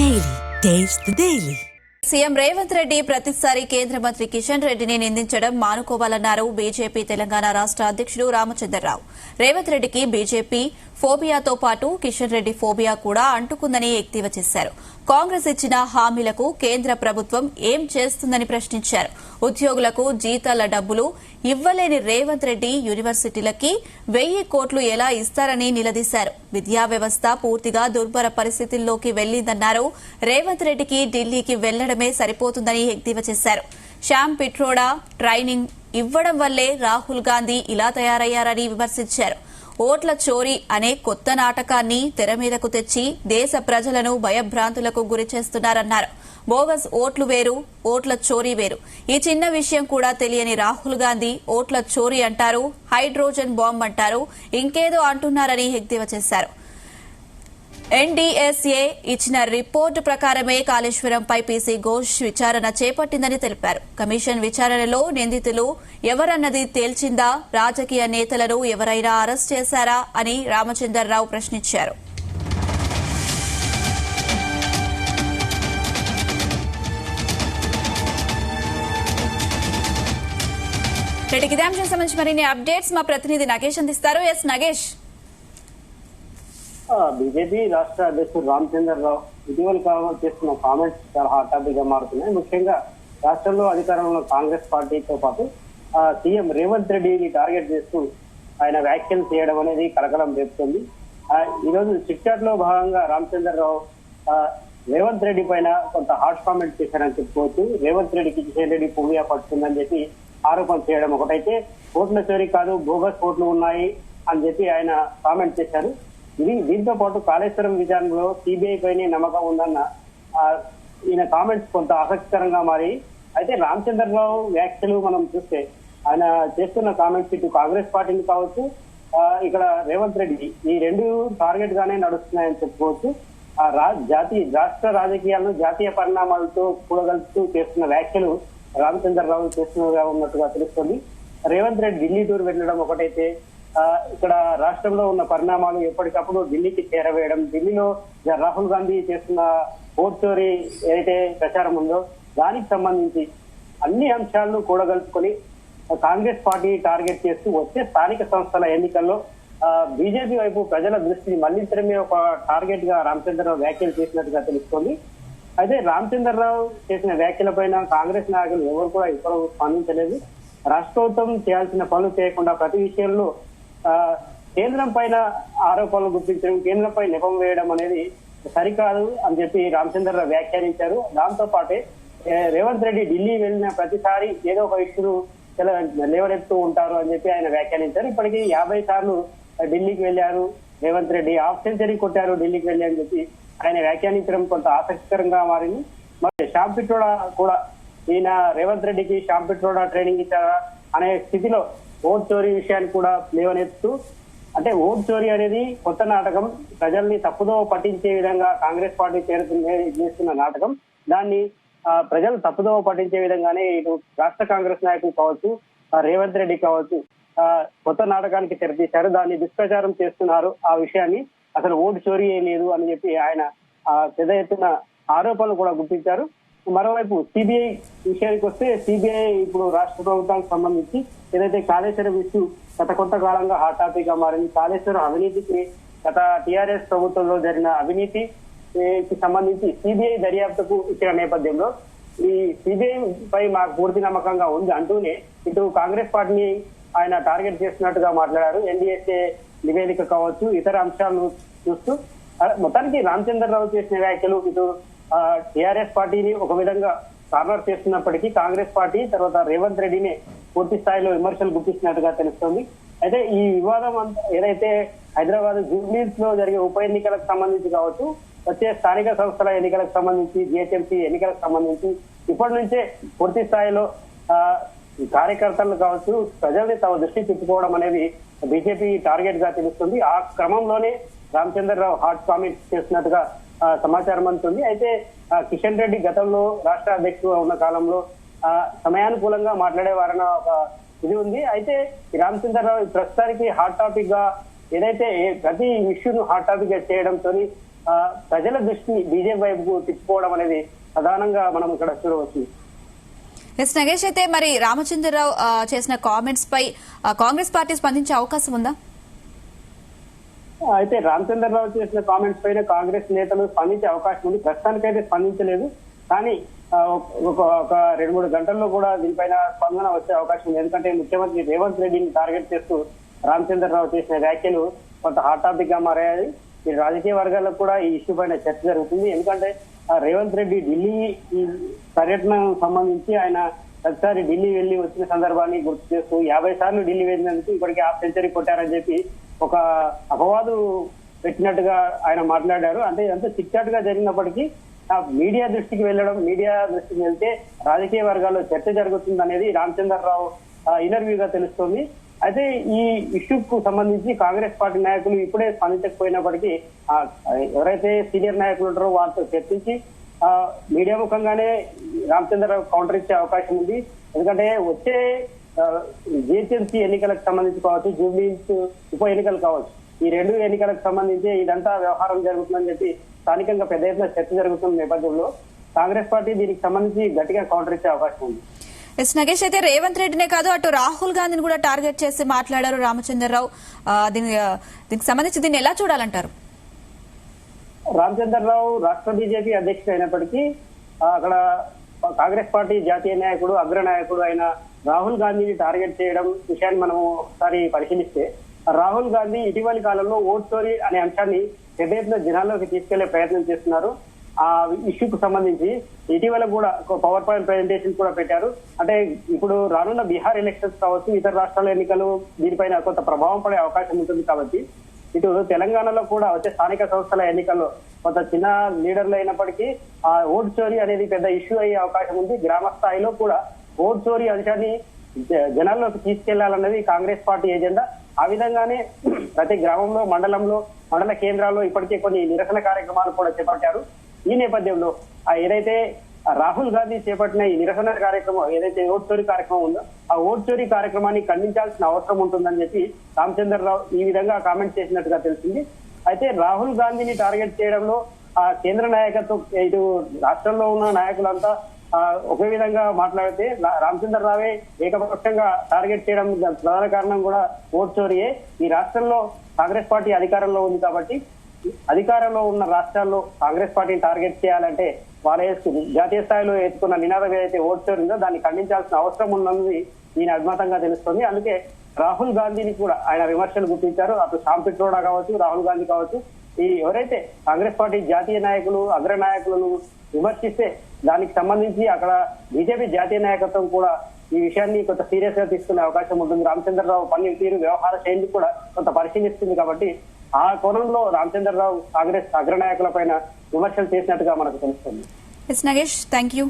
Daily. Taste the Daily. CM Revanth Reddy ప్రతిసారి కేంద్ర మంత్రి కిషన్ రెడ్డిని నిందించడం మానుకోవాలన్నారు బీజేపీ తెలంగాణ రాష్ట్ర అధ్యక్షుడు రామచంద్రరావు. రేవంత్ రెడ్డికి బీజేపీ ఫోబియాతో పాటు కిషన్ రెడ్డి ఫోబియా కూడా అంటుకుందని ఎద్దేవా చేశారు. కాంగ్రెస్ ఇచ్చిన హామీలకు కేంద్ర ప్రభుత్వం ఏం చేస్తుందని ప్రశ్నించారు. ఉద్యోగులకు జీతాల డబ్బులు ఇవ్వలేని రేవంత్ రెడ్డి యూనివర్సిటీలకి 1000 కోట్లు ఎలా ఇస్తారని నిలదీశారు. విద్యా వ్యవస్థ పూర్తిగా దుర్భర పరిస్థితుల్లోకి వెళ్లిందన్నారు. రేవంత్ రెడ్డికి ఢిల్లీకి వెళ్లడమే సరిపోతుందని ఎద్దేవా చేశారు. శ్యామ్ పిట్రోడా ట్రైనింగ్ ఇవ్వడం వల్లే రాహుల్ గాంధీ ఇలా తయారయ్యారని విమర్శించారు. ఓట్ల చోరీ అనే కొత్త నాటకాన్ని తెరమీదకు తెచ్చి దేశ ప్రజలను భయభ్రాంతులకు గురి చేస్తున్నారన్నారు. బోగస్ ఓట్లు వేరు, ఓట్ల చోరీ వేరు. ఈ చిన్న విషయం కూడా తెలియని రాహుల్ గాంధీ ఓట్ల చోరీ అంటారు, హైడ్రోజన్ బాంబ్ అంటారు, ఇంకేదో అంటున్నారని ఎద్దేవా చేశారు. ఎన్డీఎస్ఏ ఇచ్చిన రిపోర్టు ప్రకారమే కాళేశ్వరంపై పీసీ ఘోష్ విచారణ చేపట్టిందని తెలిపారు. కమిషన్ విచారణలో నిందితులు ఎవరన్నది తేల్చిందా, రాజకీయ నేతలను ఎవరైనా అరెస్ట్ చేశారా అని రామచంద్రరావు ప్రశ్నించారు. ఇదే అంశం సంబంధించి మరిన్ని అప్డేట్స్ మా ప్రతినిధి నగేష్ అందిస్తారు. ఎస్ నగేష్. బీజేపీ రాష్ట్ర అధ్యక్షుడు రామచంద్రరావు ఇటీవల కాలంలో చేస్తున్న కామెంట్స్ చాలా హాట్ టాపిక్ గా మారుతున్నాయి. ముఖ్యంగా రాష్ట్రంలో అధికారంలో కాంగ్రెస్ పార్టీతో పాటు సీఎం రేవంత్ రెడ్డిని టార్గెట్ చేస్తూ ఆయన వ్యాఖ్యలు చేయడం అనేది కలకలం రేపుతుంది. ఈరోజు చిట్చాట్ లో భాగంగా రామచంద్రరావు రేవంత్ రెడ్డి పైన కొంత హాట్ కామెంట్ చేశారని చెప్పుకోవచ్చు. రేవంత్ రెడ్డికి కిషన్ రెడ్డి పువ్వుగా పడుతుందని చెప్పి ఆరోపణ చేయడం ఒకటైతే, ఓట్ల చోరీ కాదు బోగస్ ఓట్లు ఉన్నాయి అని చెప్పి ఆయన కామెంట్ చేశారు. దీంతో పాటు కాళేశ్వరం విచారణలో సిబిఐ పైనే నమ్మకం ఉందన్న ఈయన కామెంట్స్ కొంత ఆసక్తికరంగా మారి, అయితే రామచంద్రరావు వ్యాఖ్యలు మనం చూస్తే ఆయన చేస్తున్న కామెంట్స్ ఇటు కాంగ్రెస్ పార్టీని కావచ్చు, ఇక్కడ రేవంత్ రెడ్డి ఈ రెండు టార్గెట్ గానే నడుస్తున్నాయని చెప్పుకోవచ్చు. రాష్ట్ర రాజకీయాలను జాతీయ పరిణామాలతో కూడగలుపుతూ చేస్తున్న వ్యాఖ్యలు రామచంద్రరావు చేస్తున్నగా ఉన్నట్టుగా తెలుస్తుంది. రేవంత్ రెడ్డి ఢిల్లీ టూర్ వెళ్ళడం ఒకటైతే, ఇక్కడ రాష్ట్రంలో ఉన్న పరిణామాలు ఎప్పటికప్పుడు ఢిల్లీకి చేరవేయడం, ఢిల్లీలో రాహుల్ గాంధీ చేస్తున్న ఓట్ చోరీ ఏదైతే ప్రచారం ఉందో దానికి సంబంధించి అన్ని అంశాలను కూడగలుపుకొని కాంగ్రెస్ పార్టీ టార్గెట్ చేస్తూ వచ్చే స్థానిక సంస్థల ఎన్నికల్లో బీజేపీ వైపు ప్రజల దృష్టిని మళ్లించడమే ఒక టార్గెట్ గా రామచంద్రరావు వ్యాఖ్యలు చేసినట్టుగా తెలుస్తోంది. అయితే రామచంద్రరావు చేసిన వ్యాఖ్యలపైన కాంగ్రెస్ నాయకులు ఎవరు కూడా ఇప్పుడు స్పందించలేదు. రాష్ట్ర ప్రభుత్వం చేయాల్సిన పనులు చేయకుండా ప్రతి విషయంలో కేంద్రం పైన ఆరోపణలు గుర్తించడం, కేంద్రంపై నెపం వేయడం అనేది సరికాదు అని చెప్పి రామచంద్రరావు వ్యాఖ్యానించారు. దాంతో పాటే రేవంత్ రెడ్డి ఢిల్లీ వెళ్లిన ప్రతిసారి ఏదో ఒక ఇష్యూ లేవనెత్తూ ఉంటారు అని చెప్పి ఆయన వ్యాఖ్యానించారు. ఇప్పటికీ 50 సార్లు ఢిల్లీకి వెళ్లారు రేవంత్ రెడ్డి, హాఫ్ సెంచరీ కొట్టారు ఢిల్లీకి వెళ్ళి అని చెప్పి ఆయన వ్యాఖ్యానించడం కొంత ఆసక్తికరంగా మారింది. మరి శ్యామ్ పిట్రోడా కూడా ఈయన రేవంత్ రెడ్డికి శ్యామ్ పిట్రోడా ట్రైనింగ్ ఇచ్చారా అనే స్థితిలో ఓట్ చోరీ విషయాన్ని కూడా లేవనెత్తు, అంటే ఓట్ చోరీ అనేది కొత్త నాటకం, ప్రజల్ని తప్పుదో పట్టించే విధంగా కాంగ్రెస్ పార్టీ చేస్తున్న నాటకం, దాన్ని ప్రజలు తప్పుదో పట్టించే విధంగానే ఇటు రాష్ట్ర కాంగ్రెస్ నాయకులు కావచ్చు, రేవంత్ రెడ్డి కావచ్చు కొత్త నాటకానికి తెరతీశారు, దాన్ని దుష్ప్రచారం చేస్తున్నారు. ఆ విషయాన్ని అసలు ఓటు చోరీ లేదు అని చెప్పి ఆయన పెద్ద ఎత్తున ఆరోపణలు కూడా గుర్తించారు. మరోవైపు సిబిఐ విషయానికి వస్తే, సిబిఐ ఇప్పుడు రాష్ట్ర ప్రభుత్వానికి సంబంధించి ఏదైతే కాళేశ్వరం ఇష్యూ గత కొంతకాలంగా హాట్ టాపిక్ గా మారింది. కాళేశ్వరం అవినీతికి గత టీఆర్ఎస్ ప్రభుత్వంలో జరిగిన అవినీతికి సంబంధించి సిబిఐ దర్యాప్తుకు ఇచ్చిన నేపథ్యంలో ఈ సిబిఐ పై మాకు పూర్తి నమ్మకంగా ఉంది అంటూనే ఇటు కాంగ్రెస్ పార్టీని ఆయన టార్గెట్ చేస్తున్నట్టుగా మాట్లాడారు. ఎన్డీఎస్ఏ నివేదిక కావచ్చు, ఇతర అంశాలను చూస్తూ మొత్తానికి రామచంద్రరావు చేసిన వ్యాఖ్యలు ఇటు టీఆర్ఎస్ పార్టీని ఒక విధంగా కార్నర్ చేస్తున్నప్పటికీ కాంగ్రెస్ పార్టీ తర్వాత రేవంత్ రెడ్డిని పూర్తి స్థాయిలో విమర్శలు గుర్తిస్తున్నట్టుగా తెలుస్తోంది. అయితే ఈ వివాదం ఏదైతే హైదరాబాద్ జూబ్లీహిల్స్ లో జరిగే ఉప ఎన్నికలకు సంబంధించి కావచ్చు, వచ్చే స్థానిక సంస్థల ఎన్నికలకు సంబంధించి, జిహెచ్ఎంసీ ఎన్నికలకు సంబంధించి ఇప్పటి నుంచే పూర్తి స్థాయిలో కార్యకర్తలు కావచ్చు ప్రజల్ని తమ దృష్టి తిప్పుకోవడం అనేది బీజేపీ టార్గెట్ గా తెలుస్తుంది. ఆ క్రమంలోనే రామచంద్రరావు హాట్ కామెంట్స్ చేస్తున్నట్టుగా సమాచారం అందుతుంది. అయితే కిషన్ రెడ్డి గతంలో రాష్ట్ర అధ్యక్షుడు ఉన్న కాలంలో సమయానుకూలంగా మాట్లాడేవారన్న ఒక ఇది ఉంది. అయితే రామచంద్రరావు ప్రస్తుతానికి హాట్ టాపిక్ గా ఏదైతే ప్రతి ఇష్యూను హాట్ టాపిక్ గా చేయడంతో ప్రజల దృష్టిని బీజేపీ వైపుకు తిప్పుకోవడం అనేది ప్రధానంగా మనం ఇక్కడ చూడవచ్చు. ఎస్ నగేష్, అయితే మరి రామచంద్రరావు చేసిన కామెంట్స్ పై కాంగ్రెస్ పార్టీ స్పందించే అవకాశం ఉందా? అయితే రామచంద్రరావు చేసిన కామెంట్స్ పైన కాంగ్రెస్ నేతలు స్పందించే అవకాశం ఉంది. ప్రస్తుతానికైతే స్పందించలేదు, కానీ ఒక 2-3 గంటల్లో కూడా దీనిపైన స్పందన వచ్చే అవకాశం ఉంది. ఎందుకంటే ముఖ్యమంత్రి రేవంత్ రెడ్డిని టార్గెట్ చేస్తూ రామచంద్రరావు చేసిన వ్యాఖ్యలు కొంత హాట్ టాపిక్ గా మారాయి. ఈ రాజకీయ వర్గాల్లో కూడా ఈ ఇష్యూ పైన చర్చ జరుగుతుంది. ఎందుకంటే రేవంత్ రెడ్డి ఢిల్లీ ఈ పర్యటనకు సంబంధించి ఆయన ప్రతిసారి ఢిల్లీ వెళ్లి వచ్చిన సందర్భాన్ని గుర్తు చేస్తూ 50 సార్లు ఢిల్లీ వెళ్ళినందుకు ఇప్పటికీ హాఫ్ సెంచరీ కొట్టారని చెప్పి ఒక అపవాదు పెట్టినట్టుగా ఆయన మాట్లాడారు. అంటే ఎంత చిట్చాటుగా జరిగినప్పటికీ మీడియా దృష్టికి వెళ్తే రాజకీయ వర్గాల్లో చర్చ జరుగుతుంది అనేది రామచంద్రరావు ఇంటర్వ్యూగా తెలుస్తోంది. అయితే ఈ ఇష్యూకు సంబంధించి కాంగ్రెస్ పార్టీ నాయకులు ఇప్పుడే స్పందించకపోయినప్పటికీ ఎవరైతే సీనియర్ నాయకులు ఉంటారో వారితో చర్చించి మీడియా ముఖంగానే రామచంద్రరావు కౌంటర్ ఇచ్చే అవకాశం ఉంది. ఎందుకంటే వచ్చే జిహెచ్ఎంసీ ఎన్నికలకు సంబంధించి కావచ్చు, జూబ్లీహిల్స్ ఉప ఎన్నికలు కావచ్చు, ఈ 2 ఎన్నికలకు సంబంధించి ఇదంతా వ్యవహారం జరుగుతుందని చెప్పి స్థానికంగా పెద్ద ఎత్తున చర్చ జరుగుతున్న నేపథ్యంలో కాంగ్రెస్ పార్టీ దీనికి సంబంధించి గట్టిగా కౌంటర్ ఇచ్చే అవకాశం ఉంది. ఎస్ నగేష్, అయితే రేవంత్ రెడ్డినే కాదు అటు రాహుల్ గాంధీని కూడా టార్గెట్ చేసి మాట్లాడారు రామచంద్రరావు. దీనికి సంబంధించి దీన్ని ఎలా చూడాలంటారు? రామచంద్రరావు రాష్ట్ర బీజేపీ అధ్యక్షుడు అయినప్పటికీ అక్కడ కాంగ్రెస్ పార్టీ జాతీయ నాయకుడు అగ్రనాయకుడు అయిన రాహుల్ గాంధీని టార్గెట్ చేయడం విషయాన్ని మనం ఒకసారి పరిశీలిస్తే, రాహుల్ గాంధీ ఇటీవలి కాలంలో ఓట్ చోరీ అనే అంశాన్ని పెద్ద ఎత్తున జనాల్లోకి తీసుకెళ్లే ప్రయత్నం చేస్తున్నారు. ఆ ఇష్యూకు సంబంధించి ఇటీవల కూడా ఒక పవర్ పాయింట్ ప్రెజెంటేషన్ కూడా పెట్టారు. అంటే ఇప్పుడు రానున్న బీహార్ ఎలక్షన్స్ కావచ్చు, ఇతర రాష్ట్రాల ఎన్నికలు దీనిపైన కొంత ప్రభావం పడే అవకాశం ఉంటుంది. కాబట్టి ఇటు తెలంగాణలో కూడా వచ్చే స్థానిక సంస్థల ఎన్నికల్లో కొంత చిన్న లీడర్లు అయినప్పటికీ ఆ ఓటు చోరీ అనేది పెద్ద ఇష్యూ అయ్యే అవకాశం ఉంది. గ్రామ స్థాయిలో కూడా ఓటు చోరీ అంశాన్ని జనాల్లోకి తీసుకెళ్లాలన్నది కాంగ్రెస్ పార్టీ ఎజెండా. ఆ విధంగానే ప్రతి గ్రామంలో, మండల కేంద్రాల్లో ఇప్పటికే కొన్ని నిరసన కార్యక్రమాలు కూడా చేపట్టారు. ఈ నేపథ్యంలో ఏదైతే రాహుల్ గాంధీ చేపట్టిన ఈ నిరసన కార్యక్రమం, ఏదైతే ఓటు చోరీ కార్యక్రమం ఉందో ఆ ఓటు చోరీ కార్యక్రమాన్ని ఖండించాల్సిన అవసరం ఉంటుందని చెప్పి రామచంద్రరావు ఈ విధంగా కామెంట్ చేసినట్టుగా తెలిసింది. అయితే రాహుల్ గాంధీని టార్గెట్ చేయడంలో ఆ కేంద్ర నాయకత్వం, ఇటు రాష్ట్రంలో ఉన్న నాయకులంతా ఒకే విధంగా మాట్లాడితే రామచంద్రరావే ఏకపక్షంగా టార్గెట్ చేయడం ప్రధాన కారణం కూడా ఓటు చోరీయే. ఈ రాష్ట్రంలో కాంగ్రెస్ పార్టీ అధికారంలో ఉంది కాబట్టి అధికారంలో ఉన్న రాష్ట్రాల్లో కాంగ్రెస్ పార్టీని టార్గెట్ చేయాలంటే వాళ్ళ జాతీయ స్థాయిలో ఎత్తుకున్న నినాదం ఏదైతే ఓటు చోరీ ఉందో దాన్ని ఖండించాల్సిన అవసరం ఉన్నది ఈయన అభిమతంగా తెలుస్తుంది. అందుకే రాహుల్ గాంధీని కూడా ఆయన విమర్శలు గుర్తించారు. అటు సాంపిట్రోడా కావచ్చు, రాహుల్ గాంధీ కావచ్చు, ఈ ఎవరైతే కాంగ్రెస్ పార్టీ జాతీయ నాయకులు, అగ్ర నాయకులను విమర్శిస్తే దానికి సంబంధించి అక్కడ బీజేపీ జాతీయ నాయకత్వం కూడా ఈ విషయాన్ని కొంత సీరియస్ గా తీసుకునే అవకాశం ఉంటుంది. రామచంద్రరావు పనితీరు, వ్యవహార శైలి కూడా కొంత పరిశీలిస్తుంది. కాబట్టి ఆ కోణంలో రామచంద్రరావు కాంగ్రెస్ అగ్రనాయకుల పైన విమర్శలు చేసినట్టుగా మనకు తెలుస్తుంది. Yes Nagesh, thank you.